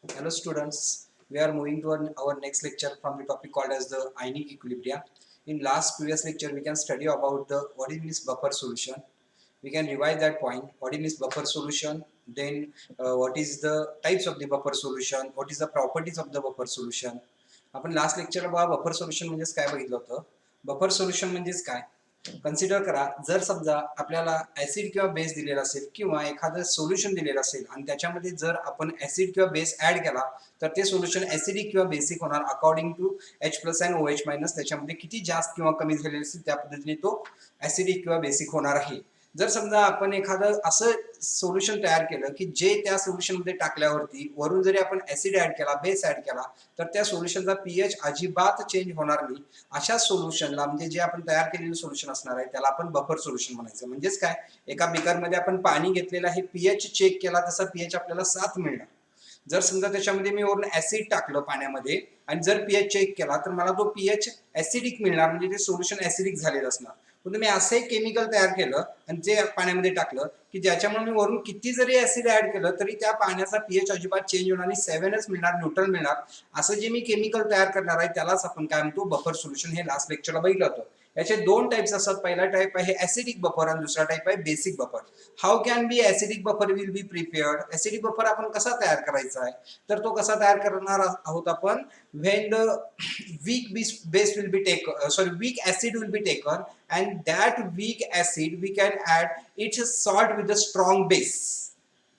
Hello students, we are moving to our next lecture from the topic called as the ionic equilibria. In last previous lecture, we can study about the what is buffer solution. We can revise that point. What is buffer solution? Then what is the types of the buffer solution? What is the properties of the buffer solution? आपण last लेक्चरला बघा buffer solution म्हणजेच काय बघितलं होतं. Buffer solution म्हणजेच काय consider करा. जर समजा आपल्याला ऍसिड किंवा बेस दिलेला असेल किंवा एखादं सोल्युशन दिलेलं असेल आणि त्याच्यामध्ये जर आपण ऍसिड किंवा बेस ऍड केला तर ते सोल्युशन ऍसिडिक किंवा बेसिक होणार according to H plus and OH minus. त्याच्यामध्ये किती जास्त किंवा कमी झालेले असेल त्या पद्धतीने तो ऍसिडिक किंवा बेसिक होणार आहे. जर समजा आपण एखादं असं सोल्युशन तयार केलं की जे त्या सोल्युशन मध्ये टाकल्यावरती वरून जरी आपण ऍसिड ऍड केला बेस ऍड केला तर त्या सोल्युशनचा पीएच अजिबात चेंज होणार नाही. अशा सोल्युशनला म्हणजे जे आपण तयार केलेलं सोल्युशन असणार आहे त्याला आपण बफर सोल्युशन म्हणायचं. म्हणजेच काय, एका बिकरमध्ये आपण पाणी घेतलेलं आहे, पीएच चेक केला तसा पीएच आपल्याला 7 मिळणार. जर समजा त्याच्यामध्ये मी वरून ऍसिड टाकलं पाण्यामध्ये आणि जर पीएच चेक केला तर मला तो पीएच ऍसिडिक मिळणार, म्हणजे ते सोल्युशन ऍसिडिक झालेलं असणार. पण तुम्ही असं एक केमिकल तयार केलं आणि जे पाण्यामध्ये टाकलं की ज्याच्यामुळे मी वरून किती जरी ऍसिड ऍड केलं तरी त्या पाण्याचा पीएच अजिबात चेंज होणार नाही, 7च मिळणार, न्यूट्रल मिळणार. असं जे मी केमिकल तयार करणार आहे त्यालाच आपण काय म्हणतो, बफर सोल्युशन. हे लास्ट लेक्चरला बघितलं होतं. याचे दोन टाइप्स असतात. पहिला टाइप आहे ऍसिडिक बफर आणि दुसरा टाइप आहे basic buffer. How can be acidic buffer will be prepared. Acidic buffer आपण कसा तयार करायचा आहे तर तो कसा तयार करणार आहोत आपण, when the weak base will be taken, weak acid will be taken, and that weak acid we can add its salt with a strong base.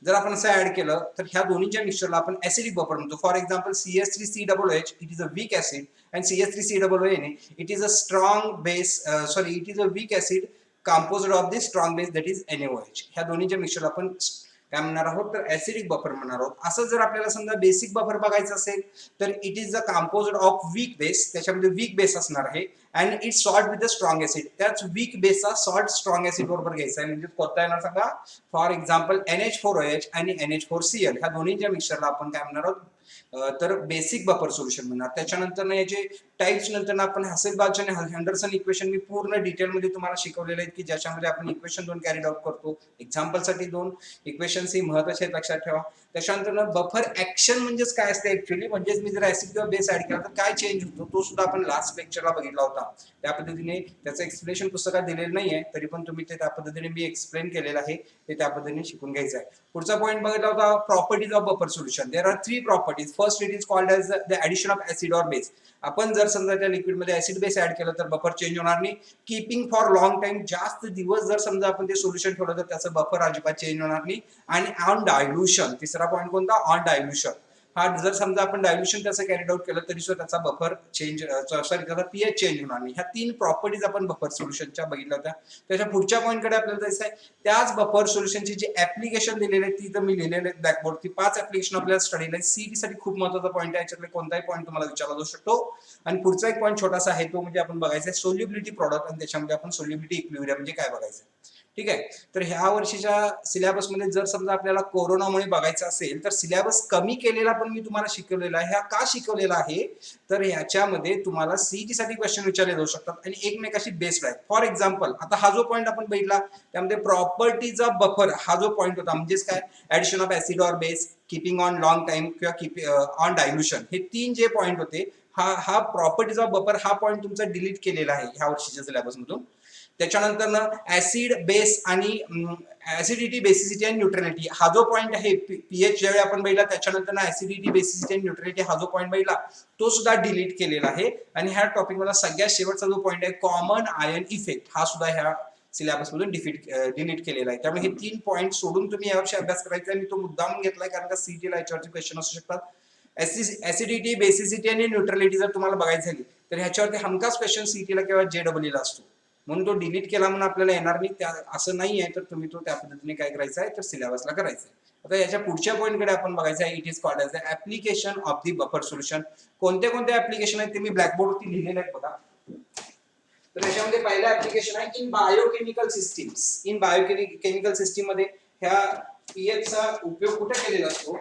जर आपण असं ऍड केलं तर ह्या दोन्हीच्या मिक्सचरला आपण ऍसिडिक बफर म्हणतो. For example CH3COOH, it is a weak acid, and CH3COONA, it is a strong base, it is a weak acid composed of the strong base that is NaOH. ह्या दोन्हीच्या मिक्सचरला आपण काय म्हणणार आहोत तर ऍसिडिक बफर म्हणणार आहोत. असं जर आपल्याला समजा बेसिक बफर बघायचं असेल तर it is the composed of weak base, त्याच्यामध्ये वीक बेस असणार आहे, and it salt with the strong acid. त्याच वीक बेसचा सॉल्ट स्ट्रॉंग ऍसिड बरोबर घ्यायचा आहे. म्हणजे कोणता येणार सांगा, फॉर एक्झाम्पल NH4OH आणि NH4Cl ह्या दोन्हीच्या मिक्सचरला आपण काय म्हणणार आहोत तर बेसिक बफर सोल्युशन म्हणणार. त्याच्यानंतर याचे टाइप्स नंतर आपण हॅसेलबाच आणि हँडरसन इक्वेशन मी पूर्ण डिटेलमध्ये तुम्हाला शिकवलेले आहेत की ज्याच्यामध्ये आपण इक्वेशन 2 कॅरीड आउट करतो. एक्झाम्पलसाठी 2 इक्वेशन्स ही महत्त्वाचे आहेत, लक्षात ठेवा. त्याच्यानंतर बफर ऍक्शन म्हणजेच काय असते ऍक्च्युअली, म्हणजेच मी जर ऍसिड किंवा बेस ऍड केला तर काय चेंज होतो तो सुद्धा आपण लास्ट लेक्चरला बघितला होता. त्या पद्धतीने त्याचं एक्सप्लेनेशन पुस्तकात दिलेलं नाहीये, तरी पण तुम्ही ते त्या पद्धतीने मी एक्सप्लेन केलेलं आहे, ते त्या पद्धतीने शिकून घ्यायचं आहे. पुढचा पॉईंट बघितला होता properties of buffer solution. There are 3 properties. First it is called as the addition of acid or base. आपण जर समजा त्या लिक्विड मध्ये ऍसिड बेस ऍड केलं तर बफर चेंज होणार नाही. कीपिंग फॉर लॉंग टाइम, जास्त दिवस जर समजा आपण ते सोल्युशन ठेवलं तर त्याचं बफर अजिबात चेंज होणार नाही. आणि ऑन डायल्युशन, तिसरा पॉईंट कोणता, ऑन डायल्युशन. हा जर समजा आपण डायल्युशन त्याचं कॅरीड आउट केलं तरी सुद्धा त्याचा बफर चेंज, त्याचा पीएच चेंज होणार नाही. ह्या 3 प्रॉपर्टीज आपण बफर सोल्युशनच्या बघितल्या होत्या. त्याच्या पुढच्या पॉईंटकडे आपल्याला जायचं आहे. त्याच बफर सोल्युशनची जी ऍप्लिकेशन दिलेली आहे ती तर मी लिहिलेले आहेत ब्लॅकबोर्ड. ती 5 ऍप्लिकेशन आपल्याला स्टडीला आहे. सीईटी साठी खूप महत्त्वाचा पॉईंट आहे. याच्यातले कोणताही पॉईंट तुम्हाला विचारला जाऊ शकतो. आणि पुढचा एक पॉईंट छोटासा आहे तो म्हणजे आपण बघायचा आहे सोल्युबिलिटी प्रॉडक्ट, आणि त्याच्यामध्ये आपण सोल्युबिलिटी इक्विलिब्रियम म्हणजे काय बघायचं. ठीक आहे. तर ह्या वर्षीच्या सिलेबसमध्ये जर समजा आपल्याला कोरोनामुळे बघायचं असेल तर सिलेबस कमी केलेला पण मी तुम्हाला शिकवलेला आहे. हा का शिकवलेला आहे तर ह्याच्यामध्ये तुम्हाला सीईटी साठी क्वेश्चन विचारले जाऊ शकतात आणि एकमेकाशी बेस्ड आहे. फॉर एक्झाम्पल आता हा जो पॉईंट आपण बघितला त्यामध्ये प्रॉपर्टीज ऑफ बफर हा जो पॉईंट होता, म्हणजेच काय, addition of acid or base, keeping on long time किंवा ऑन डायल्युशन, हे 3 जे पॉईंट होते, हा प्रॉपर्टीज ऑफ बफर हा पॉईंट तुमचा डिलीट केलेला आहे ह्या वर्षीच्या सिलेबस मधून. त्याच्यानंतर ऍसिड बेस आणि ऍसिडिटी बेसिसिटी आणि न्यूट्रलिटी हा जो पॉईंट आहे पीएच ज्यावेळी आपण बघितला त्याच्यानंतर ऍसिडिटी बेसिसिटी आणि न्यूट्रलिटी हा जो पॉईंट बघितला तो सुद्धा डिलीट केलेला आहे. आणि ह्या टॉपिक मध्ये सगळ्यात शेवटचा जो पॉईंट आहे कॉमन आयन इफेक्ट हा सुद्धा ह्या सिलेबस मधून डिलीट केलेला आहे. त्यामुळे हे 3 पॉईंट सोडून तुम्ही यावर्षी अभ्यास करायचा आहे. मी तो मुद्दाम घेतलाय कारण का सीईटीला याच्यावरती क्वेश्चन असू शकतात. ऍसिडिटी बेसिसिटी आणि न्यूट्रलिटी जर तुम्हाला बघायची झाली तर ह्याच्यावरती हमखास क्वेश्चन सीईटीला किंवा जेडब्ल्यूला असतो, म्हणून तो डिलीट केला म्हणून आपल्याला येणार नाही. त्या असं नाही आहे, तर तुम्ही तो त्या पद्धतीने काय करायचा आहे तर सिलेबसला करायचा आहे. आता याच्या पुढच्या पॉईंटकडे आपण बघायचं आहे. It is called as the application of the buffer solution. कोणते कोणते ऍप्लिकेशन आहेत ते मी ब्लॅकबोर्डवरती लिहिलेले आहेत बघा. तर त्याच्यामध्ये पहिला ऍप्लिकेशन आहे in biochemical systems. In biochemical system मध्ये ह्या पीएचचा उपयोग कुठे केलेला असतो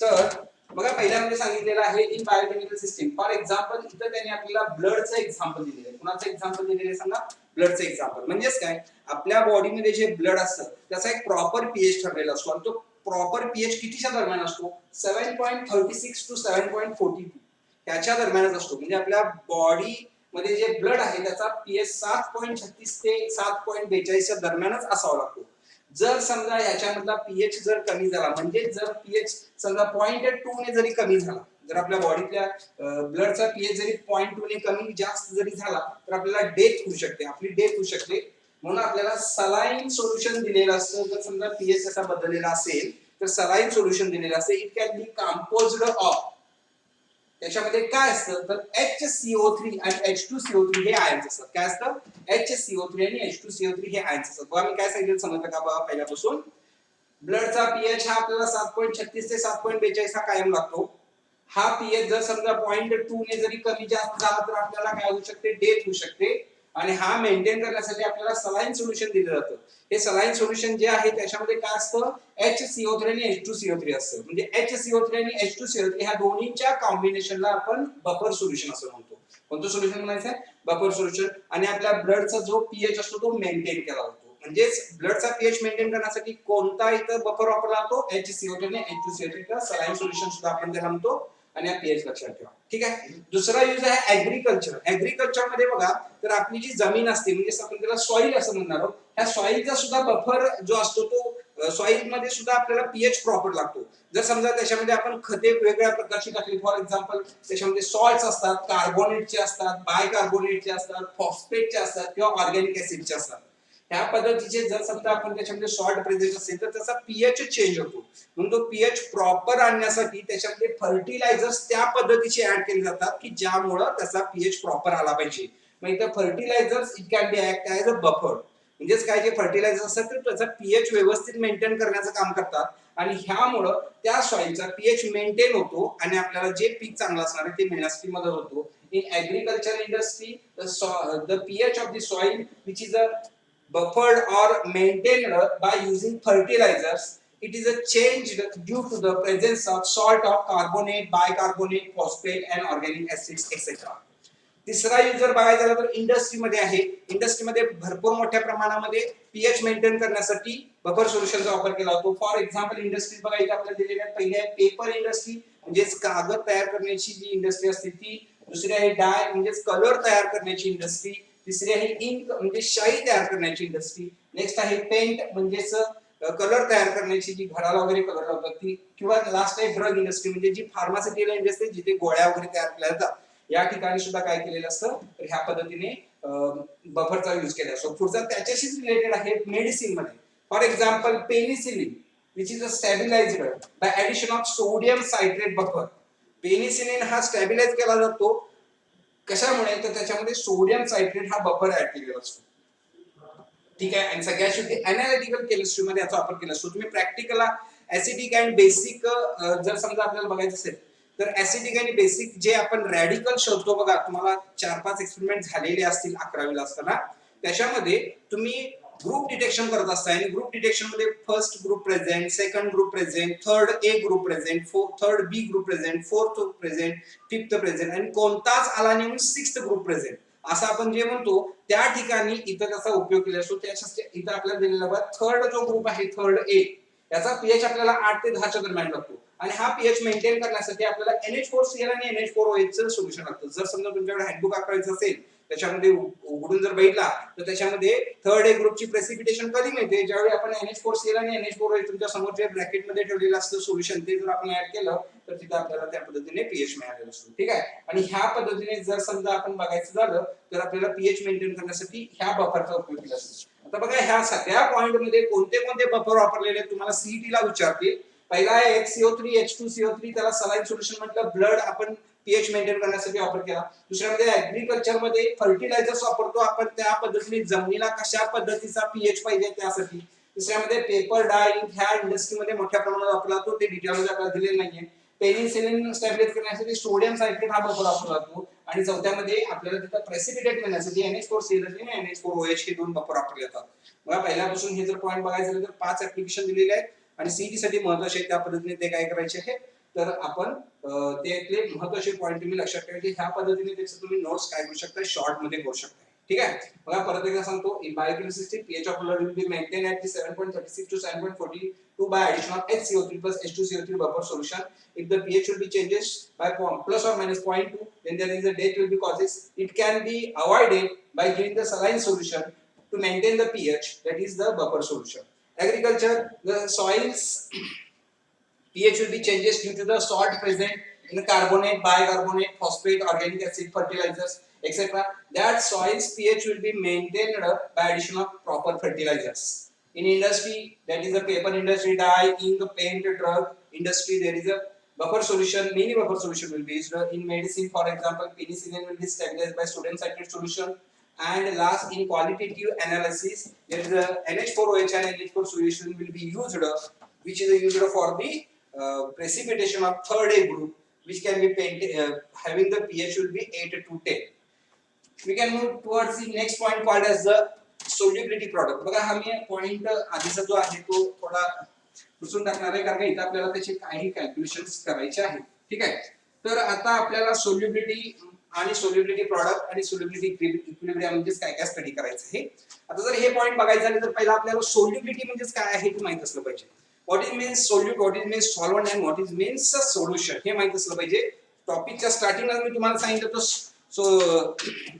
तर बघा पहिल्यामध्ये सांगितलेलं आहे in biochemical system. For example इथं त्यांनी आपल्याला ब्लडचं एक्झाम्पल दिलेलं आहे. कुणाचं एक्झाम्पल दिलेलं आहे सांगा, ब्लडचं एक्झाम्पल. म्हणजेच काय, आपल्या बॉडीमध्ये जे ब्लड असतं त्याचा एक प्रॉपर पीएच ठरलेला असतो आणि तो प्रॉपर पीएच कितीच्या दरम्यान असतो 7.36 टू 7.42 त्याच्या दरम्यानच असतो. म्हणजे आपल्या बॉडी मध्ये जे ब्लड आहे त्याचा पीएच 7.36 ते 7.42 च्या दरम्यानच असावा लागतो. जर समजा याच्यामधला पीएच जर कमी झाला म्हणजे जर पीएच समजा 0.2 ने जरी कमी झाला, जर आपल्या बॉडीतल्या ब्लडचा पीएच जरी 0.2 ने कमी जास्त जरी झाला तर आपल्याला डेथ होऊ शकते, आपली डेथ होऊ शकते. म्हणून आपल्याला सलाईन सोल्युशन दिलेलं असतं. जर समजा पीएच असा बदललेला असेल तर सलाईन सोल्युशन दिलेलं असतं. It can B composed of, त्याच्यामध्ये काय असतं तर HCO3 आणि H2CO3 हे आयन्स असतात. काय असतं HCO3 आणि H2CO3 हे आयन्स असतात. बघा मी काय सांगितलं समजलं का बघा पहिल्यापासून. ब्लडचा पीएच हा आपल्याला 7.36 ते 7.42 हा कायम लागतो. हा पीएच जर समजा 0.2 ने जरी कमी जास्त झाला तर आपल्याला काय होऊ शकते डेथ होऊ शकते. आणि हा मेंटेन करण्यासाठी आपल्याला सलाईन सोल्युशन दिलं जातं. हे सलाईन सोल्युशन जे आहे त्याच्यामध्ये काय असतं HCO3 आणि H2CO3 असतं. म्हणजे HCO3 आणि H2CO3 ह्या दोन्हीच्या कॉम्बिनेशनला आपण बफर सोल्युशन असं म्हणतो. कोणतं सोल्युशन म्हणायचं आहे बफर सोल्युशन. आणि आपल्या ब्लडचा जो पीएच असतो तो मेंटेन केला जातो. म्हणजेच ब्लडचा पीएच मेंटेन करण्यासाठी कोणता इथं बफर वापरला जातो HCO3 आणि H2CO3 चा सलाईन सोल्युशन सुद्धा आपण त्याला म्हणतो. आणि हा पीएच लक्षात ठेवा. ठीक आहे. दुसरा यूज आहे ऍग्रीकल्चर. ऍग्रीकल्चर मध्ये बघा तर आपली जी जमीन असते म्हणजे आपण त्याला सॉइल असं म्हणणार आहोत. ह्या सॉइलचा सुद्धा बफर जो असतो तो सॉइल मध्ये सुद्धा आपल्याला पीएच प्रॉपर लागतो. जर समजा त्याच्यामध्ये आपण खते वेगवेगळ्या प्रकारची टाकली फॉर एक्झाम्पल त्याच्यामध्ये सॉल्ट्स असतात, कार्बोनेटचे असतात, बायकार्बोनेटचे असतात, फॉस्फेटचे असतात किंवा ऑर्गॅनिक ऍसिडचे असतात. ह्या पद्धतीचे जर समजा आपण त्याच्यामध्ये सॉल्ट प्रेझेंट असेल तर त्याचा पीएच चेंज होतो. म्हणून तो पीएच प्रॉपर आणण्यासाठी त्याच्यामध्ये फर्टिलायझर्स त्या पद्धतीचे ऍड केले जातात की ज्यामुळे त्याचा पीएच प्रॉपर आला पाहिजे. मग इथं fertilisers it can be act as a buffer. म्हणजेच काय जे फर्टिलायझर असतात ते त्याचा पीएच व्यवस्थित मेंटेन करण्याचं काम करतात. आणि ह्यामुळं त्या सॉइलचा पीएच मेंटेन होतो आणि आपल्याला जे पीक चांगलं असणार आहे ते मिळण्यासाठी मदत होतो. In agriculture industry the pH of the soil which is a buffered or maintained by using fertilizers. It is a changed due to the presence of salt of carbonate, bicarbonate, phosphate and organic acids etc. तिसरा user बघायचा झाला तर इंडस्ट्रीमध्ये आहे. इंडस्ट्रीमध्ये भरपूर मोठ्या प्रमाणामध्ये पीएच मेंटेन करण्यासाठी बफर सोल्युशनचा वापर केला जातो. फॉर एक्झाम्पल इंडस्ट्रीज बघायची आपल्याला दिलेली आहे. पहिले आहे पेपर इंडस्ट्री म्हणजेच कागद तयार करण्याची जी इंडस्ट्री असते ती. दुसरी आहे डाय म्हणजेच कलर तयार करण्याची इंडस्ट्री. तिसरी आहे इंक म्हणजे शाई तयार करण्याची इंडस्ट्री. नेक्स्ट आहे पेंट म्हणजेच कलर तयार करण्याची जी घराला वगैरे कलर लावतात ती. किंवा लास्ट आहे ड्रग इंडस्ट्री म्हणजे जी फार्मास्युटिकल इंडस्ट्री जिथे गोळ्या वगैरे तयार केल्या जातात. या ठिकाणी सुद्धा काय केलेलं असतं तर ह्या पद्धतीने बफरचा यूज केला असतो. पुढचा त्याच्याशीच रिलेटेड आहे मेडिसिन मध्ये. For example penicillin which is a stabiliser bye addition of sodium citrate buffer. Penicillin हा स्टॅबिलाइज केला जातो कशामुळे तर त्याच्यामध्ये सोडियम सायट्रेट हा बफर ऍड केलेला असतो. ठीक आहे. आणि सगळ्यात शेवटी अनालिटिकल केमिस्ट्री मध्ये याचा वापर केला असतो. तुम्ही प्रॅक्टिकलला ऍसिडिक अँड बेसिक जर समजा आपल्याला बघायचं असेल तर ऍसिडिक आणि बेसिक जे आपण रॅडिकल शोधतो बघा तुम्हाला 4-5 एक्सपेरिमेंट झालेले असतील 11वीला असताना. त्याच्यामध्ये तुम्ही ग्रुप डिटेक्शन करत असता आणि ग्रुप डिटेक्शन मध्ये first group present, second group present, third A group present, third B group present, fourth present, fifth present आणि कोणताच आला नाही म्हणून सिक्स्थ ग्रुप प्रेझेंट असं आपण जे म्हणतो त्या ठिकाणी इथं त्याचा उपयोग केला असतो. त्याच्या इथं आपल्याला दिलेला बघा थर्ड जो ग्रुप आहे थर्ड ए याचा पीएच आपल्याला 8 ते 10 च्या दरम्यान लागतो. आणि हा पीएच मेंटेन करण्यासाठी आपल्याला NH4Cl आणि NH4OH चं सोल्युशन लागतं. जर समजा तुमच्याकडे हँडबुक वापरायचं असेल त्याच्यामध्ये उघडून जर बघितला तर त्याच्यामध्ये थर्ड ए ग्रुपची प्रेसिपिटेशन कधी मिळते ज्यावेळी आपण NH4Cl आणि NH4OH तुमच्या समोरच्या ब्रॅकेटमध्ये ठेवलेलं असतं सोल्युशन ते जर आपण ऍड केलं तर तिथे आपल्याला त्या पद्धतीने पीएच मिळालेला असतो. ठीक आहे. आणि ह्या पद्धतीने जर समजा आपण बघायचं झालं तर आपल्याला पीएच मेंटेन करण्यासाठी ह्या बफरचा उपयोग केला असतो. आता बघा ह्या सगळ्या पॉइंट मध्ये कोणते कोणते बफर वापरलेले तुम्हाला सीईटी ला विचारतील. पहिला आहे HCO3 H2CO3 त्याला सलाईन सोल्युशन म्हटलं ब्लड आपण पीएच मेंटेन करण्यासाठी वापर केला. दुसऱ्यामध्ये ऍग्रीकल्चर मध्ये फर्टिलायझर्स वापरतो आपण त्या पद्धतीने जमिनीला कशा पद्धतीचा पीएच पाहिजे त्यासाठी. तिसऱ्यामध्ये पेपर डाय ह्या इंडस्ट्रीमध्ये मोठ्या प्रमाणात वापरला जातो ते डिटेलमध्ये आपल्याला दिलेलं नाहीये. पेनिसिलिन स्टॅबिलाइज करण्यासाठी सोडियम सायट्रेट हा बफर वापरला जातो. आणि चौथ्यामध्ये आपल्याला तिथं प्रेसिपिटेट मिळण्यासाठी NH4Cl आणि NH4OH हे दोन बफर वापरले जातात. बघा पहिल्यापासून हे जर पॉईंट बघायचं झालं तर 5 ऍप्लिकेशन दिलेले आहेत आणि सीईटी साठी महत्त्वाचे आहेत त्या पद्धतीने ते काय करायचे आहे तर आपण ते महत्त्वाचे पॉईंट तुम्ही लक्षात ठेवायचे. ह्या पद्धतीने त्याचे तुम्ही नोट्स काय करू शकता शॉर्ट मध्ये करू शकता. ठीक आहे. बघा परत एकदा सांगतो, in biochemistry pH of blood will be maintained at the 7.36 to 7.42 by addition of HCO3 plus H2CO3 buffer solution. If the pH will be changes by plus or minus 0.2, then there is a death will be causes. It can be avoided by giving the saline solution to maintain the pH, that is the buffer solution. Agriculture, the soils pH will be changes due to the salt present in carbonate, bicarbonate, phosphate, organic acid, fertilizers, etc. That soil's pH will be maintained by addition of proper fertilizers. In industry, that is the paper industry, dye, ink, paint, drug industry, there is a buffer solution, mini buffer solution will be used. In medicine, for example, penicillin will be stabilized by sodium citrate solution. And last, in qualitative analysis, there is a NH4OH and NH4 solution will be used, which is used for the precipitation of third A group, which can be painted, having the pH will be 8 to 10. We can move towards the next point called as the solubility product. बघा आम्ही point आधीचा जो आहे तो थोडा पुसून टाकणार आहे, कारण इथे आपल्याला त्याचे काही कॅल्क्युलेशन्स करायचे आहेत. ठीक आहे. तर आता आपल्याला सोल्युबिलिटी आणि सोल्युबिलिटी प्रॉडक्ट आणि सोल्युबिलिटी इक्विलिब्रियम म्हणजे काय काय स्टडी करायचं आहे. आता जर हे पॉइंट बघायचं झाले तर पहिला आपल्याला सोल्युबिलिटी म्हणजे काय आहे हे माहित असलं पाहिजे. What is means solute, what is means solvent and what is means solution हे माहित असलं पाहिजे. टॉपिकच्या स्टार्टिंगला मी तुम्हाला सांगितलं तर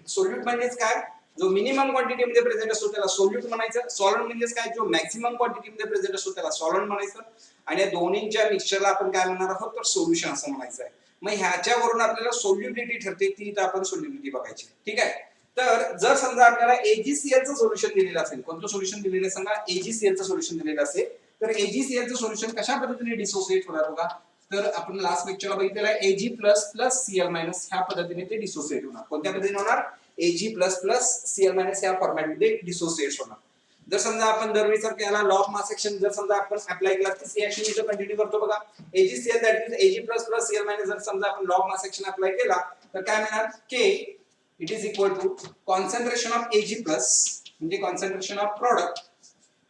सोल्यूट म्हणजेच काय, जो मिनिमम क्वांटिटी मध्ये प्रेझेंट असतो त्याला सोल्यूट म्हणायचं. सॉल्व्हंट म्हणजेच काय, जो मॅक्सिमम क्वांटिटी मध्ये प्रेझेंट असतो त्याला सॉल्व्हंट म्हणायचं. आणि या दोन्हींच्या मिक्सचरला आपण काय म्हणणार आहोत तर सोल्युशन असं म्हणायचं आहे. मग ह्याच्यावरून आपल्याला सोल्युबिलिटी ठरते, ती तर आपण सोल्युबिलिटी बघायची. ठीक आहे. तर जर समजा आपल्याला AgCl चं सोल्युशन दिलेलं असेल, कोणतं सोल्युशन दिलेलं सांगा, AgCl चं सोल्युशन दिलेलं असेल, तर AgCl चं सोल्युशन कशा पद्धतीने डिसोसिएट होणार बघा. तर आपण लास्ट लेक्चरला बघितलेलं आहे Ag++Cl- ह्या पद्धतीने ते डिसोसिएट होणार. कोणत्या पद्धतीने होणार, Ag++Cl- ह्या फॉर्मॅटमध्ये डिसोसिएट होणार. जर समजा आपण दरवेळी सर याला लॉ ऑफ मास एक्शन जर समजा आपण अप्लाय केला तर रिएक्शन इथं कंटिन्यू करतो बघा. AgCl दॅट इज Ag++Cl- जर समजा आपण law of mass action apply केला तर काय मिळणार, K it is equal to concentration of Ag+ म्हणजे concentration of product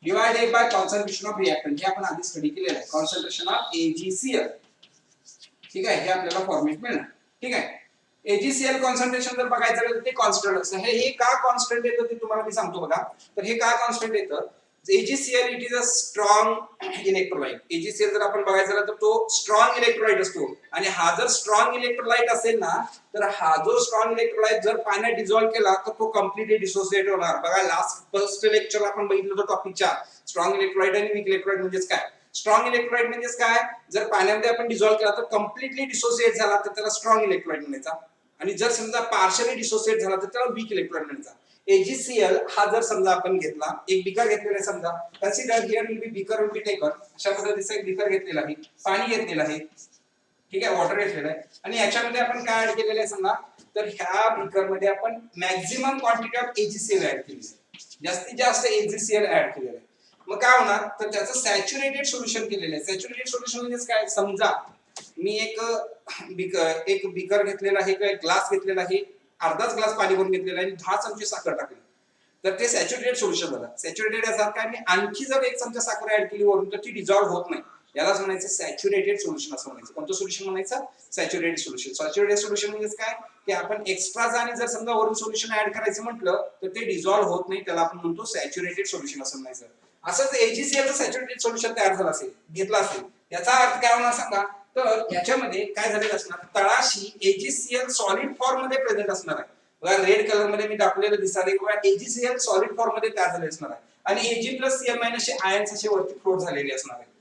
divided by concentration of reactant. हे आपण आधी स्टडी केलेलं आहे, कॉन्सन्ट्रेशन ऑफ AgCl. ठीक आहे. हे आपल्याला फॉर्मॅट मिळणार. ठीक आहे. AgCl कॉन्सन्ट्रेशन जर बघायचं झालं तर ते कॉन्स्टंट असतं. हे का कॉन्स्टंट येतं ते तुम्हाला मी सांगतो बघा. तर हे का कॉन्स्टंट येतं, AgCl it is a strong electrolyte. AgCl जर आपण बघायचं झालं तर तो स्ट्रॉंग इलेक्ट्रोलाइट असतो. आणि हा जर स्ट्रॉंग इलेक्ट्रोलाइट असेल ना, तर हा जो स्ट्रॉंग इलेक्ट्रोलाइट जर पाण्यात डिझॉल्व केला तर तो कम्प्लिटली डिसोसिएट होणार. बघा लास्ट फर्स्ट लेक्चरला आपण बघितलं होतं टॉपिकच्या स्ट्रॉंग इलेक्ट्रोलाइट आणि वीक इलेक्ट्रोलाइट म्हणजेच काय. स्ट्रॉंग इलेक्ट्रोलाइट म्हणजेच काय, जर पाण्यामध्ये आपण डिझॉल्व केला तर कम्प्लिटली डिसोसिएट झाला तर त्याला स्ट्रॉंग इलेक्ट्रोलाइट म्हणायचा. आणि जर समजा पार्शियली डिसोसिएट झाला तर त्याला वीक इलेक्ट्रोलाइट म्हणायचा. AgCl हा जर समजा आपण घेतला, एक बीकर घेतलेला आहे समजा, consider here will be beaker will be taken. अशा पद्धतीचा एक बीकर घेतलेला आहे, पाणी घेतलेलं आहे. ठीक आहे, वॉटर घेतलेलं आहे. आणि याच्यामध्ये आपण काय ऍड केलेलं आहे सांगा, तर ह्या बीकर मध्ये आपण maximum quantity of AgCl add केली आहे, जास्तीत जास्त AgCl ऍड केलेलं आहे. मग काय होणार, तर त्याचं सॅच्युरेटेड सोल्युशन केलेलं आहे. सॅच्युरेटेड सोल्युशन म्हणजे काय, समजा मी एक बीकर घेतलेला आहे किंवा एक ग्लास घेतलेला आहे, अर्धाच ग्लास पाणी भरून घेतलेला आहे आणि 10 चमचे साखर टाकली, तर ते सॅच्युरेटेड सोल्युशन झालं. सॅच्युरेटेड याचा काय, मी आणखी जर 1 चमचा साखर ऍड केली वरून तर ती डिझॉल्व्ह होत नाही. यालाच म्हणायचं सॅच्युरेटेड सोल्युशन असं म्हणायचं. कोणतं सोल्युशन म्हणायचं, सॅच्युरेटेड सोल्युशन. सॅच्युरेटेड सोल्युशन म्हणजे काय, की आपण एक्स्ट्राचा आणि जर समजा वरून सोल्युशन ऍड करायचं म्हटलं तर ते डिझॉल्व्ह होत नाही, त्याला आपण म्हणतो सॅच्युरेटेड सोल्युशन असं म्हणायचं. असंच AgCl चं सॅच्युरेटेड सोल्युशन तयार झालं असेल, घेतलं असेल, याचा अर्थ काय होणार सांगा, तर याच्यामध्ये काय झालेलं असणार, तळाशी AgCl सॉलिड फॉर्म मध्ये प्रेझेंट असणार आहे. बघा रेड कलर मध्ये मी दाखवलेलं दिसणार आहे, बघा AgCl सॉलिड फॉर्म मध्ये तयार झाले असणार आहे. आणि Ag+Cl- चे आयन्स असे वरती फ्लोट झालेले असणार आहे.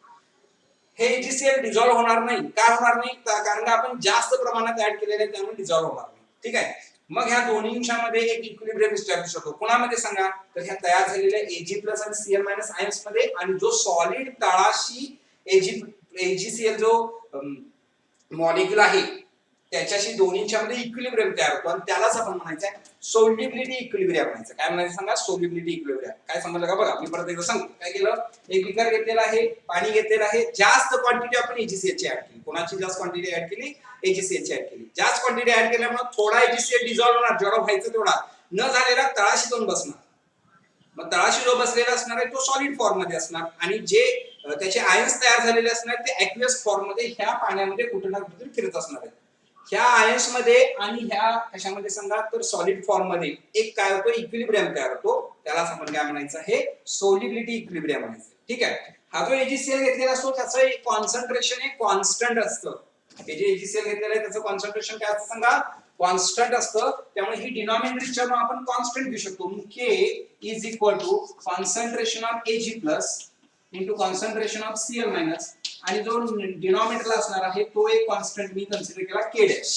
हे AgCl डिझॉल्व्ह होणार नाही. का होणार नाही, कारण आपण जास्त प्रमाणात ऍड केलेले आहे, त्यामुळे डिझॉल्व्ह होणार नाही. ठीक आहे. मग ह्या दोन्हींच्यामध्ये एक इक्विलिब्रियम इस्टॅब्लिश होतो. कोणामध्ये सांगा, तर ह्या तयार झालेल्या Ag+ आणि Cl- आयन्स मध्ये, आणि जो सॉलिड तळाशी AgCl जो मॉलिक्यूल आहे त्याच्याशी दोन्हींच्या मध्ये इक्विलिब्रियम तयार होतो, आणि त्यालाच आपण म्हणायचं आहे सोल्युबिलिटी इक्विलिब्रियम म्हणायचं. काय म्हणायचं सांगा, सोल्युबिलिटी इक्विलिब्रियम. काय समजलं का बघा, मी परत एकदा सांगतो. काय केलं, एक बीकर घेतलेला आहे, पाणी घेतलेलं आहे, जास्त क्वांटिटी आपण AgCl ची ऍड केली. कोणाची जास्त क्वांटिटी ऍड केली, AgCl ची ऍड केली. जास्त क्वांटिटी ऍड केल्यामुळे थोडा AgCl डिझॉल्व्ह होणार, जेवढा व्हायचं तेवढा, न झालेला तळाशी जाऊन बसणार. मग तळाशी जो बसलेला असणार आहे तो सॉलिड फॉर्म मध्ये असणार, आणि जे त्याचे आयन्स तयार झालेले असणार ते ॲक्वियस फॉर्म मध्ये ह्या पाण्यामध्ये कुठे ना कुठे फिरत असणार आहे. ह्या आयन्स मध्ये आणि ह्या कशामध्ये सांगा तर सॉलिड फॉर्म मध्ये एक काय होतो इक्विलिब्रियम तयार होतो, त्यालाच आपण काय म्हणायचं आहे सोल्युबिलिटी इक्विलिब्रियम म्हणायचं. ठीक आहे. हा जो AgCl घेतलेला असतो त्याचं कॉन्सन्ट्रेशन हे कॉन्स्टंट असतं. हे जे AgCl घेतलेलं आहे त्याचं कॉन्सन्ट्रेशन काय असतं सांगा कॉन्स्टंट असतं. त्यामुळे ही डिनॉमिनेटरच्या आपण कॉन्स्टंट घेऊ शकतो. K is equal to concentration of Ag plus into concentration of Cl minus आणि जो डिनॉमिनेटरला असणार आहे तो एक कॉन्स्टंट मी कन्सिडर केला K डॅश.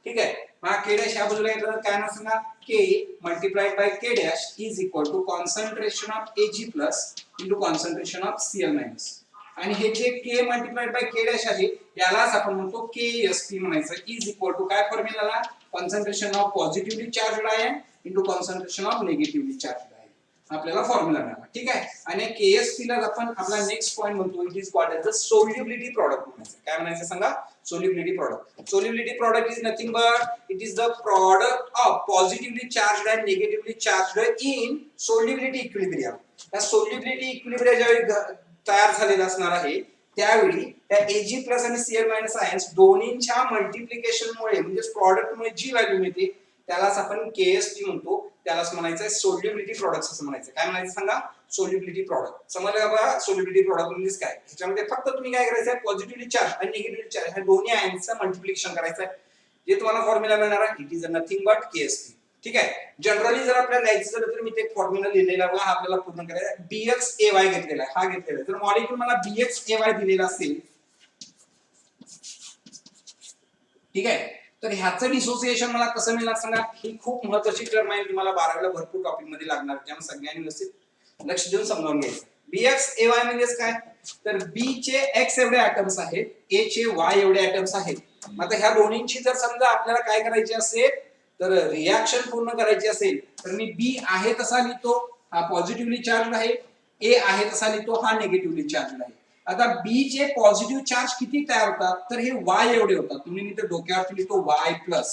ठीक आहे. मग K डॅश या बाजूला घेतलं तर काय असणार ना K multiplied by K dash is equal to concentration of Ag plus into concentration of Cl minus आणि हे जे K multiplied by K dash आहे यालाच आपण म्हणतो KSP म्हणायचं इज इक्वल टू काय फॉर्म्युलाला concentration of positively charged ion into concentration of negatively charged ion आपल्याला फॉर्म्युला मिळाला. ठीक आहे. आणि KSP ला आपण आपला नेक्स्ट पॉइंट म्हणतो it is called as the solubility product म्हणायचं. काय म्हणायचं सांगा solubility product. Solubility product is nothing but it is the product of positively charged and negatively charged in solubility equilibrium. या सोल्युबिलिटी इक्विलिब्रियम ज्यावेळी तयार झालेला असणार आहे त्यावेळी त्या Ag प्लस आणि Cl मायनस आयन्स दोन्हींच्या मल्टिप्लिकेशन मुळे म्हणजे प्रॉडक्ट मुळे जी व्हॅल्यू मिळते त्यालाच आपण KSP म्हणतो. त्यालाच म्हणायचं सोल्युबिलिटी प्रॉडक्ट्स असं म्हणायचं. काय म्हणायचं सांगा सोल्युबिलिटी प्रॉडक्ट. समजलं का बघा सोल्युबिलिटी प्रॉडक्ट म्हणजे काय. ह्याच्यामध्ये फक्त तुम्ही काय करायचं आहे पॉझिटिव्हली चार्ज आणि निगेटिव्हली चार्ज ह्या दोन्ही आयन्सचं मल्टिप्लिकेशन करायचं आहे. जे तुम्हाला फॉर्म्युला मिळणार आहे it is nothing but KSP. ठीक आहे. जनरली जर आपल्याला लिहायचं झालं तर मी ते फॉर्म्युला लिहिलेला बघा हा आपल्याला पूर्ण करायचा आहे. BXAY घेतलेला आहे हा घेतलेला आहे. जर मॉलिक्यूल मला BXAY दिलेला असेल ठीक आहे तर ह्याचं डिसोसिएशन मला कसं मिळणार सांगा. ही खूप महत्त्वाची टर्म आहे तुम्हाला 12वीला भरपूर टॉपिक मध्ये लागणार त्यामुळे सगळ्यांनी व्यवस्थित लक्ष देऊन समजावून घ्यायचं. BXAY म्हणजे काय तर B चे X एवढे ऍटम्स आहेत A चे Y एवढे ऍटम्स आहेत. मग आता ह्या दोन्हींची जर समजा आपल्याला काय करायची असेल तर रिएक्शन पूर्ण करायची असेल तर मी B आहे तसा लिहितो हा पॉझिटिव्हली चार्ज आहे A आहे तसा लिहितो हा निगेटिव्हली चार्ज आहे. आता बी चे पॉझिटिव्ह चार्ज किती तयार होतात तर हे Y एवढे होतात. तुम्ही मी तर डोक्यावरती लिहितो Y प्लस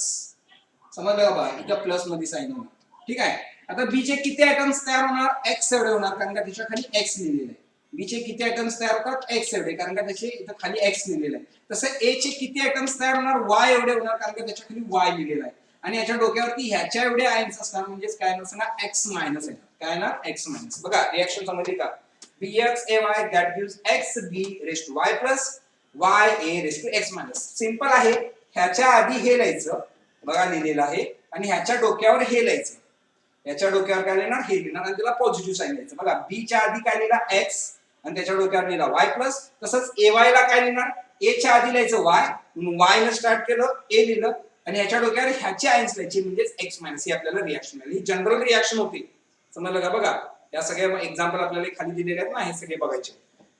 समजलं का बघा इथं प्लस मध्ये साइन होणार. ठीक आहे. आता बी चे किती आयटम्स तयार होणार X एवढे होणार कारण का त्याच्या खाली X लिहिलेलं आहे. बी चे किती आयटम्स तयार होतात X एवढे कारण का त्याचे इथं खाली X लिहिलेलं आहे. तसं A चे किती आयटम्स तयार होणार Y एवढे होणार कारण का त्याच्या खाली Y लिहिलेलं आहे. आणि याच्या डोक्यावरती ह्याच्या एवढे आयन्स असणार म्हणजेच काय नसणार X मायनस आहे. काय ना X मायनस. बघा रिएक्शन समजली का BXAY that gives XB raised to Y plus YA raised to X minus. Simple आहे. ह्याच्या आधी हे लिहायचं बघा लिहिलेलं आहे आणि ह्याच्या डोक्यावर हे लिहायचं. ह्याच्या डोक्यावर काय लिहिणार हे लिहिणार आणि त्याला पॉझिटिव्ह साइन द्यायचं. बघा B च्या आधी काय लिहिला X आणि त्याच्या डोक्यावर लिहिला Y प्लस. तसंच AY ला काय लिहिणार A च्या आधी लिहायचं Y Y ने स्टार्ट केलं A लिहिलं आणि ह्याच्या डोक्यावर ह्याचे आयन्स लिहायचे म्हणजेच X मायनस. ही आपल्याला रिएक्शन मिळाली. ही जनरल रिएक्शन होती. समजलं का बघा या सगळ्या एक्झाम्पल आपल्याला खाली दिलेले आहेत ना हे सगळे बघायचे.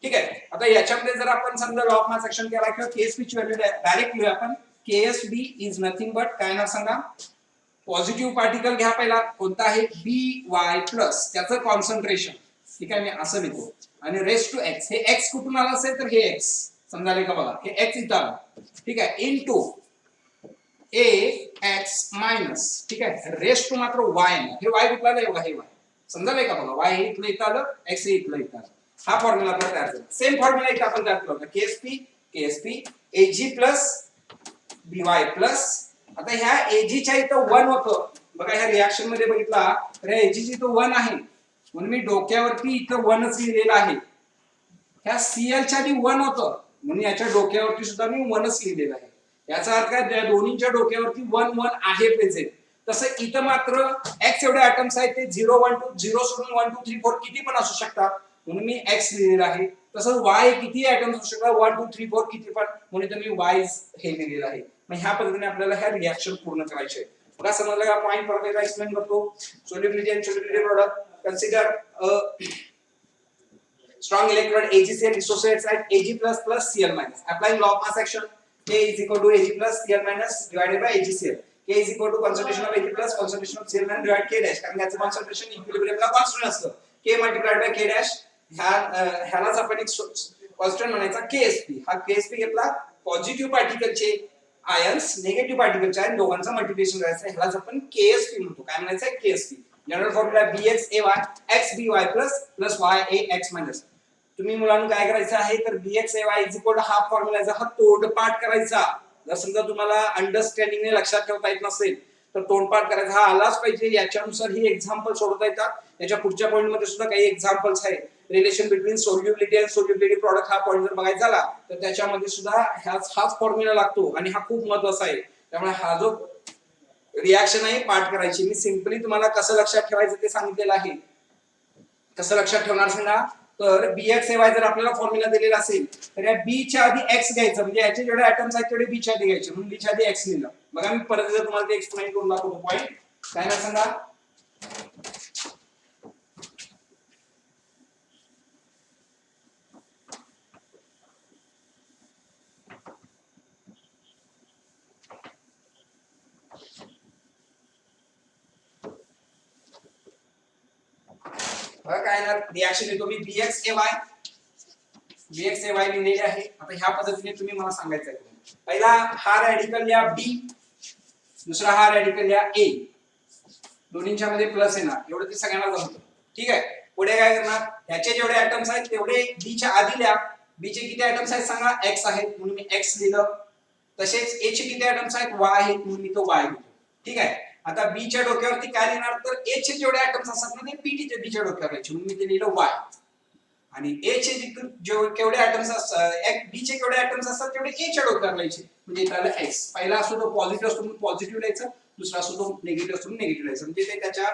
ठीक आहे. आता याच्यामध्ये जर आपण समजा लॉ ऑफ मास ऍक्शन केला किंवा KSP ची व्हॅल्यू डायरेक्ट लिहूया आपण. KSB इज नथिंग बट काय नाव सांगा पॉझिटिव्ह पार्टिकल घ्या पहिला कोणता आहे BY प्लस त्याचं कॉन्सन्ट्रेशन. ठीक आहे मी असं लिहितो आणि रेस्ट टू X हे X कुठून आलं असेल तर हे X समजाले का बघा हे X इथं आलं. ठीक आहे इनटू AX मायनस. ठीक आहे रेस्ट टू मात्र Y हे Y कुठला आहे बघा हे Y समजायला का बघा Y इथलं इथं आलं X इथलं इथं आलं. हा फॉर्म्युला आपल्याला तयार झाला. सेम फॉर्म्युला इथं आपण तयार केला होता KSP Ag plus BY plus. आता ह्या Ag च्या इथं 1 होतं बघा ह्या रिएक्शन मध्ये बघितला तर ह्या Ag ची इथं 1 आहे म्हणून मी डोक्यावरती इथं 1च लिहिलेलं आहे. ह्या Cl च्या आधी 1 होतं म्हणून याच्या डोक्यावरती सुद्धा मी 1च लिहिलेलं आहे. याचा अर्थ काय दोन्हीच्या डोक्यावरती 1 1 आहे प्रेझेंट. तसं इथं मात्र X एवढे ऍटम्स आहेत ते 0 1 2 0 सोडून 1 2 3 4 किती पण असू शकतात म्हणून मी X लिहिलेला आहे. तसंच Y किती ऍटम्स असू शकतात 1 2 3 4 किती पण म्हणून इथं मी Y हे लिहिलेलं आहे. मग ह्या पद्धतीने आपल्याला ह्या रिएक्शन पूर्ण करायचे आहे. बघा समजलं का पॉइंट परत एकदा एक्सप्लेन करतो. Solubility and solubility product consider strong electrode AgCl dissociates at Ag plus plus Cl minus. Applying law of mass action K is equal to Ag plus Cl minus divided by AgCl. K is equal to concentration of Ag plus concentration of Cl minus divided K dash. कारण याचं concentration equilibrium ला constant असतं. K multiplied by K dash ह्यालाच आपण एक constant म्हणायचा KSP. हा KSP घेतला पॉझिटिव्ह पार्टिकलचे आयन्स निगेटिव्ह पार्टिकलचे आयन दोघांचं मल्टिप्लिकेशन करायचं ह्यालाच आपण KSP म्हणतो. काय म्हणायचं KSP. General formula BXAY XBY plus YAX minus. तुम्ही मुलांना काय करायचं आहे तर BXAY इज इक्वल टू हा फॉर्म्युलाचा हा तोडपाठ करायचा. जर समजा तुम्हाला अंडरस्टँडिंगने लक्षात ठेवता येत नसेल तर तोंडपाठ करायचा हा आलाच पाहिजे. याच्यानुसार ही एक्झाम्पल सोडवता येतात. याच्या पुढच्या पॉईंट मध्ये सुद्धा काही एक्झाम्पल्स आहे. Relation between solubility and solubility product हा पॉईंट जर बघायचा झाला तर त्याच्यामध्ये सुद्धा हाच फॉर्म्युला लागतो आणि हा खूप महत्वाचा आहे. त्यामुळे हा जो रिॲक्शन आहे पाठ करायची. मी सिंपली तुम्हाला कसं लक्षात ठेवायचं ते सांगितलेलं आहे. कसं लक्षात ठेवणार सांगा. तर BXAY जर आपल्याला फॉर्म्युला दिलेला असेल तर या B च्या आधी X घ्यायचं, म्हणजे याचे जेवढे ऍटम्स आहेत तेवढे B च्या आधी घ्यायचे, म्हणून B च्या आधी X लिहिलं. बघा मी परत जर तुम्हाला ते एक्सप्लेन करून दाखवतो पॉईंट. काय ना सांगा. बघा काय ना रिॲक्शन येतो मी BXAY लिहिलेले आहे. आता ह्या पद्धतीने तुम्ही मला सांगायचं आहे. पहिला हा रॅडिकल या B, दुसरा हा रॅडिकल या A, दोन्हींच्या मध्ये प्लस येणार, एवढं ते सगळ्यांना जमतं. ठीक आहे. पुढे काय करणार, ह्याचे जेवढे ऍटम्स आहेत तेवढे B च्या आधी लिहा. B चे किती ऍटम्स आहेत सांगा. X आहेत म्हणून मी X लिहिलं. तसेच A चे किती ऍटम्स आहेत Y आहेत म्हणून मी तो Y लिहितो. ठीक आहे. आता B च्या डोक्यावरती काय लिहिणार, तर A चे जेवढे ऍटम्स असतात ना ते B च्या डोक्यावर लिहायचे म्हणून मी ते लिहिलं Y. आणि A चे केवढे ऍटम्स असतात, B चे केवढे ऍटम्स असतात तेवढे A च्या डोक्यावर लिहायचे, म्हणजे इथला X. पहिला असतो तो पॉझिटिव्ह असतो म्हणून पॉझिटिव्ह लिहायचं, दुसरा असतो तो निगेटिव्ह असतो म्हणून निगेटिव्ह लिहायचं. म्हणजे ते त्याच्या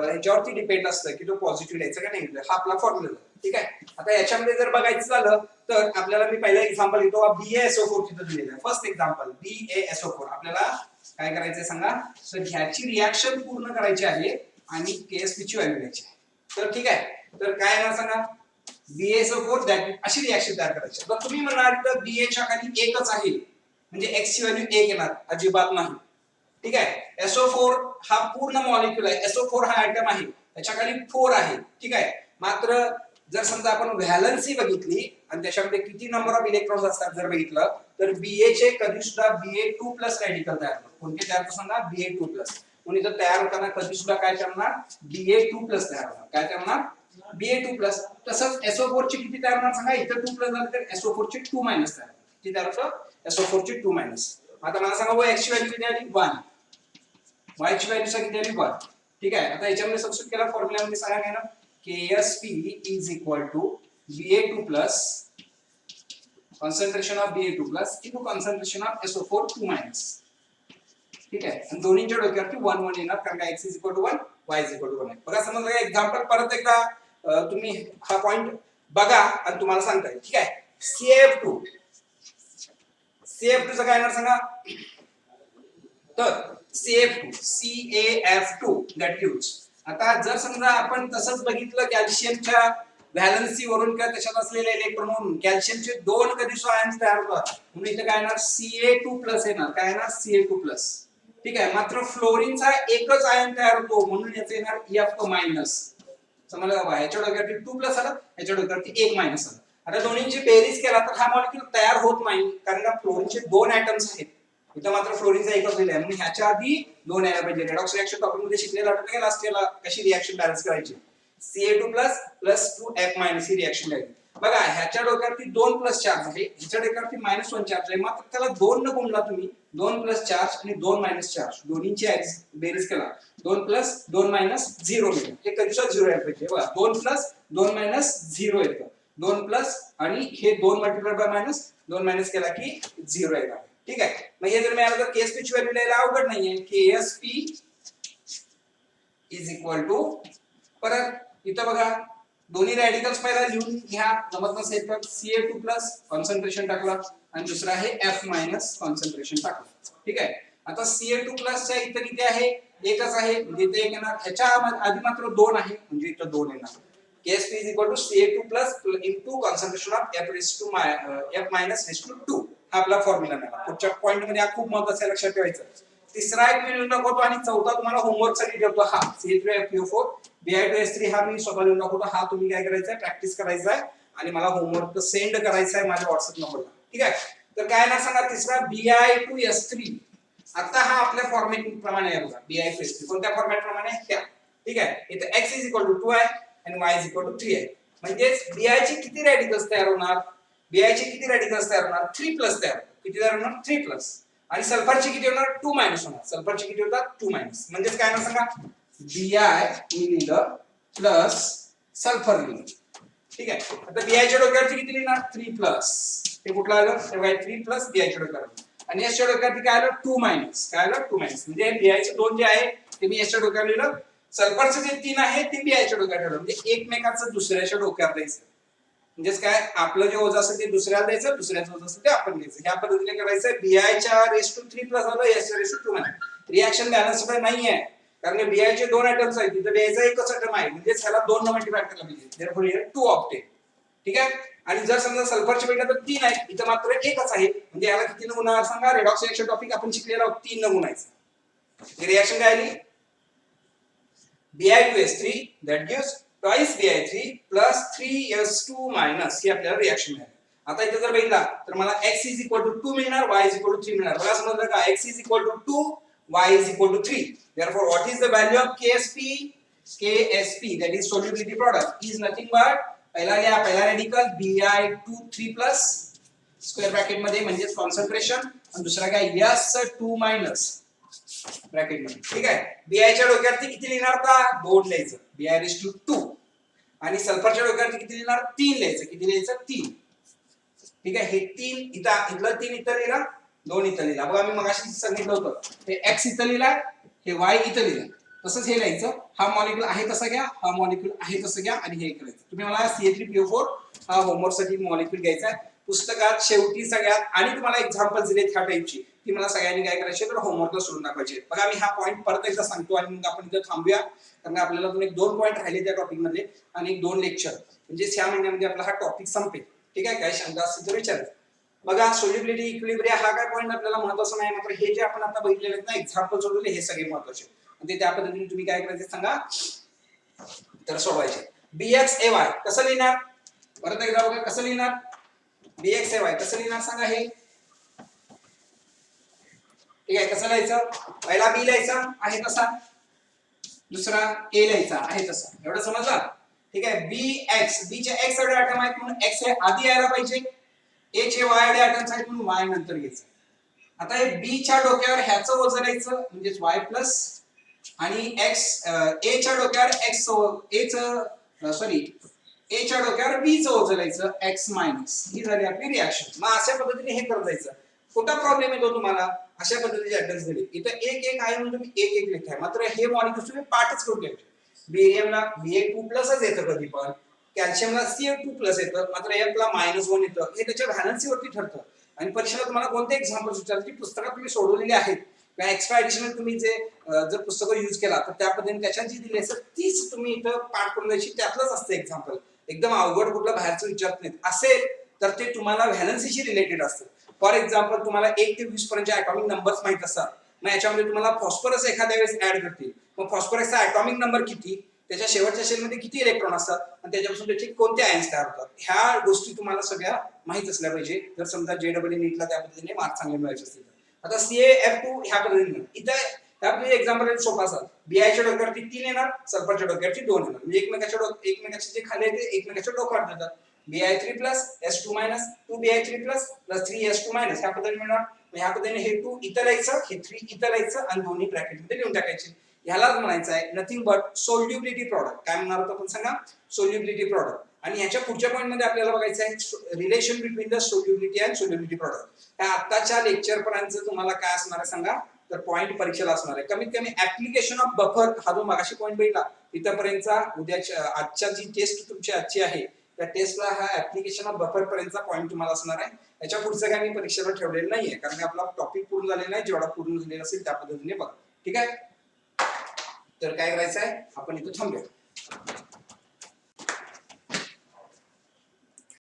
ह्याच्यावरती डिपेंड असतं की तो पॉझिटिव्ह लिहायचा का निगेटिव्ह. हा आपला फॉर्म्युला. ठीक आहे. आता याच्यामध्ये जर बघायचं झालं तर आपल्याला मी पहिला एक्झाम्पल घेतो. BaSO4 तिथं दिलेलं आहे. First example BaSO4. आपल्याला काय करायचंय सांगा. तर ह्याची रिॲक्शन पूर्ण करायची आहे आणि KSP ची व्हॅल्यू द्यायची आहे. तर ठीक आहे. तर काय येणार सांगा. BaSO4 अशी रिॲक्शन तयार करायची. आता तुम्ही म्हणाल तर Ba च्या खाली एकच आहे म्हणजे X ची व्हॅल्यू 1 येणार, अजिबात नाही. ठीक आहे. SO4 हा पूर्ण मॉलिक्यूल आहे. SO4 हा ऍटम आहे, त्याच्या खाली 4 आहे. ठीक आहे. मात्र जर समजा आपण व्हॅलन्सी बघितली आणि त्याच्यामध्ये किती नंबर ऑफ इलेक्ट्रॉन्स असतात जर बघितलं तर Ba चे कधी सुद्धा Ba2+ रॅडिकल तयार होतात. कोणते तयार होतात सांगा. Ba2+. म्हणून इथं तयार होताना कधी सुद्धा काय करणार, Ba2+ तयार होणार. काय करणार, Ba2+. तसंच SO4 चे किती तयार होणार सांगा. इथं 2+ झालं तर SO4 चे 2- तयार होतात. किती तयार होतं, SO4 चे 2-. आता मला सांगा वो X ची व्हॅल्यू किती आली, 1. Y ची व्हॅल्यू किती आली, 1. ठीक आहे. आता याच्यामध्ये सबस्टिट्यूट केला फॉर्म्युला मध्ये सांगा काय ना, KSP is equal to Ba2+ concentration of Ba2+ into concentration of SO4 2-. ठीक आहे. आणि दोन्हींच्या डोक्यावरती 1 1 येणार कारण का X is equal to 1, Y is equal to 1 आहे. बघा समजलं का. एक्झाम्पल परत एकदा तुम्ही हा पॉइंट बघा आणि तुम्हाला सांगताय. ठीक आहे. CF2 चं काय येणार सांगा. तर CF2 दॅट यूज. आता जर समजा आपण तसंच बघितलं कॅल्शियमच्या व्हॅलन्सी वरून किंवा त्याच्यात असलेले इलेक्ट्रॉन वरून कॅल्शियमचे 2 कधी आयन्स तयार होतात म्हणून इथे काय येणार, Ca2+ येणार. काय येणार, Ca2+. ठीक आहे. मात्र फ्लोरीनचा एकच आयन तयार होतो म्हणून याचे येणार F-. समजलं बाबा. ह्याच्या डोक्यावरती 2+ आलं, ह्याच्या डोक्यावरती 1- आलं. आता दोन्हींची बेरीज केला तर हा मॉलिक्यूल तयार होत नाही कारण का फ्लोरीनचे 2 ऍटम्स आहेत. इथं मात्र फ्लोरीनचा एकच दिला आहे म्हणून ह्याच्या आधी 2 यायला पाहिजे. रेडॉक्स रिएक्शन टॉपिक मध्ये शिकलेला आठवतं का लास्ट इयरला कशी रिएक्शन बॅलन्स करायची. Ca2+ + 2F- ही रिएक्शन आहे. बघा ह्याच्या डोक्यावरती 2+ चार्ज आहे, ह्याच्या डोक्यावरती -1 चार्ज आहे. मात्र त्याला 2 न गुणला तुम्ही 2+ चार्ज आणि 2- चार्ज दोन्हींची बेरीज केला 2+, 2- 0 मिळेल. हे कधीच 0 यायला पाहिजे. बघा 2+, 2- 0 येतं. 2+ आणि हे 2 मल्टिप्लाइड बाय मायनस 2- केला की 0 येणार. ठीक आहे. मग हे जर मिळालं तर KSP ची व्हॅल्यू लिहायला अवघड नाहीये. KSP इज इक्वल टू, परत इथं बघा दोन्ही रॅडिकल्स पहिला लिहून घ्या. जमत नसेल तर Ca2+ कॉन्सन्ट्रेशन टाकला आणि दुसरा आहे F- कॉन्सन्ट्रेशन टाकलं. ठीक आहे. आता Ca2+ च्या इथं किती आहे, एकच आहे म्हणजे इथे 1 येणार. ह्याच्या आधी मात्र 2 आहे म्हणजे इथं 2 येणार. KSP is equal to Ca2+ into concentration of F-, 2. हा आपला फॉर्म्युला मिळाला. पुढच्या पॉइंट मध्ये हा खूप महत्त्वाचा लक्षात ठेवायचं. तिसरा एक मी लिहून दाखवतो आणि चौथा तुम्हाला होमवर्क साठी ठेवतो. हा C3PO4 Bi2S3 हा मी स्वतः लिहून दाखवतो. हा तुम्ही काय करायचं, प्रॅक्टिस करायचा आहे आणि मला होमवर्क सेंड करायचा आहे माझ्या व्हॉट्सअप नंबरला. ठीक आहे. तर काय ना सांगा तिसरा Bi2S3. आता हा आपल्या फॉर्मॅट प्रमाणे आहे बघा. Bi2S3 कोणत्या फॉर्मॅट प्रमाणे, ह्या. ठीक आहे. इथे X is equal to 2 आहे आणि Y is equal to 3 आहे. म्हणजे Bi चे किती रॅडिकल्स तयार होणार, Bi चे किती रॅडिकल्स तयार होणार 3 प्लस तयार होतात. किती तयार होणार 3 प्लस आणि सल्फरचे किती होणार 2 मायनस होणार. सल्फरचे किती होतात 2 मायनस म्हणजेच काय ना सांगा Bi मी लिहिलं प्लस सल्फर लिहिलं. ठीक आहे. आता Bi च्या डोक्यावरती किती लिहिणार 3 प्लस हे कुठलं आलं ते काय 3 प्लस Bi च्या डोक्यावर आणि S च्या डोक्यावरती काय आलं 2 मायनस काय आलं 2 मायनस म्हणजे Bi चे दोन जे आहे ते मी S च्या डोक्यावर लिहिलं. सल्फरचे जे 3 आहे ते Bi च्या डोक्यावर ठेवलं म्हणजे एकमेकाचं दुसऱ्याच्या डोक्यावर द्यायचं. म्हणजेच काय आपलं जे ओझं असेल ते दुसऱ्याला द्यायचं दुसऱ्याचं ओझं असेल ते आपण घ्यायचं. ह्या पद्धतीने करायचं. Bi च्या रेस टू 3 प्लस आलं S च्या raise to 2 minus. Reaction balance नाहीये कारण Bi चे दोन ऍटम्स आहेत तिथे Bi चा एकच ऍटम आहे म्हणजे ह्याला दोन मल्टिप्लाय करायला पाहिजे. Therefore here 2 octane. ठीक आहे. आणि जर समजा सल्फरचे भेटलं तर 3 आहे इथं मात्र एकच आहे म्हणजे याला किती न गुणाकार सांगा. रेडॉक्स रिएक्शन टॉपिक आपण शिकलेला आहोत 3 न गुणायचं. रिएक्शन काय आली Bi2S3 that gives twice Bi3 plus 3S2 minus ही आपल्याला रिएक्शन मिळाली. आता इथे जर बघितला तर मला x is equal to 2 मिळणार y is equal to 3 मिळणार. बघा समजलं का x is equal to 2 y is equal to 3. Therefore what is the value of KSP? KSP that is solubility product is nothing but पहिला radical Bi2 3 plus square bracket मध्ये म्हणजे concentration आणि दुसरा काय S2 minus ब्रॅकेट मध्ये. ठीक आहे. Bi च्या डोक्यावरती किती लिहिणार का 2 लिहायचं Bi2 आणि सल्फरच्या डोक्यावरती किती लिहिणार 3 लिहायचं. किती लिहायचं 3. ठीक आहे. हे 3 इथलं 3 इथं लिहिला 2 इथं लिहिला. बघा मी मगाशी सांगितलं होतं हे x इथं लिहिला हे y इथं लिहिलं तसंच हे लिहायचं. हा मॉलिक्यूल आहे तसा घ्या हा मॉलिक्यूल आहे तसं घ्या आणि हे करायचं. तुम्ही मला CH3PO4 हा होमवर्क साठी मॉलिक्यूल घ्यायचा आहे. पुस्तकात शेवटी सगळ्यात आणि तुम्हाला एक्झाम्पल दिलेत ह्या टाइपची ती मला सगळ्यांनी काय करायची तर होमवर्कला सोडून दाखवायचे. बघा मी हा पॉईंट परत एकदा सांगतो आणि मग आपण इथं थांबूया कारण आपल्याला अजून एक 2 पॉईंट राहिले त्या टॉपिक मधले आणि 2 लेक्चर म्हणजे 6 महिन्यामध्ये आपला हा टॉपिक संपेल. ठीक आहे. काही शंका असतील तर विचारा. बघा सोल्युबिलिटी इक्विलिब्रिया हा काय पॉईंट आपल्याला महत्त्वाचा नाही मात्र हे जे आपण आता बघितलेले आहेत ना एक्झाम्पल सोडवले हे सगळे महत्त्वाचे आणि ते त्या पद्धतीने तुम्ही काय करायचे सांगा तर सोडवायचे. BXAY कसं लिहिणार परत एकदा बघा कसं लिहिणार BXAY कसं लिहिणार सांगा हे. ठीक आहे. कसं लिहायचं पहिला B लिहायचा आहे तसा दुसरा A लिहायचा आहे तसा एवढं समजलं. ठीक आहे. B चे x एवढे ऍटम आहेत म्हणून x हे आधी यायला पाहिजे A चे y एवढे ऍटम्स आहेत म्हणून y नंतर घ्यायचं. आता हे B च्या डोक्यावर ह्याचं वजन द्यायचं म्हणजेच y प्लस आणि A च्या डोक्यावर A च्या डोक्यावर B चं वजन द्यायचं x मायनस ही झाली आपली रिएक्शन. मग अशा पद्धतीने हे करत जायचं. कुठला प्रॉब्लेम येतो तुम्हाला अशा पद्धतीचे ऍटम्स दिले इथं एक एक आहे म्हणून तुम्ही एक एक लिहिताय मात्र हे मॉलिक्यूल्स तुम्ही पाठच करून घ्यायचे. बेरियमला Ba2+ येतं कधी पण कॅल्शियमला Ca2+ येतं मात्र F ला -1 येतं हे त्याच्या व्हॅलन्सी वरती ठरतं आणि परीक्षेला तुम्हाला कोणते एक्झाम्पल्स विचारले की पुस्तकात तुम्ही सोडवलेले आहेत किंवा एक्स्ट्रा ऍडिशनल तुम्ही जे जर पुस्तकं यूज केला तर त्या पद्धतीने त्याच्यात जी दिली असेल तीच तुम्ही इथं पाठ करून द्यायची. त्यातलंच असतं एक्झाम्पल एकदम अवघड कुठलं बाहेरचं विचारत नाहीत असेल तर ते तुम्हाला व्हॅलन्सीशी रिलेटेड असतं. फॉर एक्झाम्पल तुम्हाला 1 ते 20 पर्यंतचे ॲटॉमिक नंबर्स माहित असतात मग याच्यामध्ये तुम्हाला फॉस्फरस एखाद्या वेळेस ऍड करतील मग फॉस्फरसचा ॲटॉमिक नंबर किती त्याच्या शेवटच्या शेलमध्ये किती इलेक्ट्रॉन असतात आणि त्याच्यापासून त्याचे कोणते आयन्स तयार होतात ह्या गोष्टी तुम्हाला सगळ्या माहित असल्या पाहिजे जर समजा JEE नीटला त्या पद्धतीने मार्क चांगले मिळायचे असतील. आता CaF2 ह्या पद्धतीने इथं आपली एक्झाम्पल सोपा असा Bi च्या डोक्यावरती 3 येणार सल्फरच्या डोक्यावरती 2 येणार म्हणजे एकमेकाचे जे खाली आहे ते एकमेकाच्या डोक्यावर देतात. Bi3 plus S2 minus 2Bi3 plus 3S2 minus ह्या पद्धतीने मिळणार. ह्या पद्धतीने हे 2 इथं लिहायचं हे 3 इथं लिहायचं आणि दोन्ही ब्रॅकेट मध्ये लिहून टाकायचे. ह्यालाच म्हणायचं आहे नथिंग बट सोल्युबिलिटी प्रॉडक्ट. काय म्हणणार होतं आपण सांगा सोल्युबिलिटी प्रॉडक्ट. आणि ह्याच्या पुढच्या पॉईंट मध्ये आपल्याला बघायचं आहे relation between the solubility and solubility product. त्या आताच्या लेक्चर पर्यंत तुम्हाला काय असणार आहे सांगा तर पॉईंट परीक्षेला असणार आहे कमीत कमी ऍप्लिकेशन ऑफ बफर हा जो मगाशी पॉईंट बघितला इथपर्यंतचा उद्याच्या आजच्या जी टेस्ट तुमची आजची आहे त्या टेस्टला हा ऍप्लिकेशन ऑफ बफर पर्यंतचा पॉईंट तुम्हाला असणार आहे. याच्या पुढचं काय मी परीक्षेला ठेवलेलं नाहीये कारण आपला टॉपिक पूर्ण झालेला नाही जेवढा पूर्ण झालेला असेल त्या पद्धतीने बघा. ठीक आहे. तर काय करायचं आहे आपण इथं थांबूया.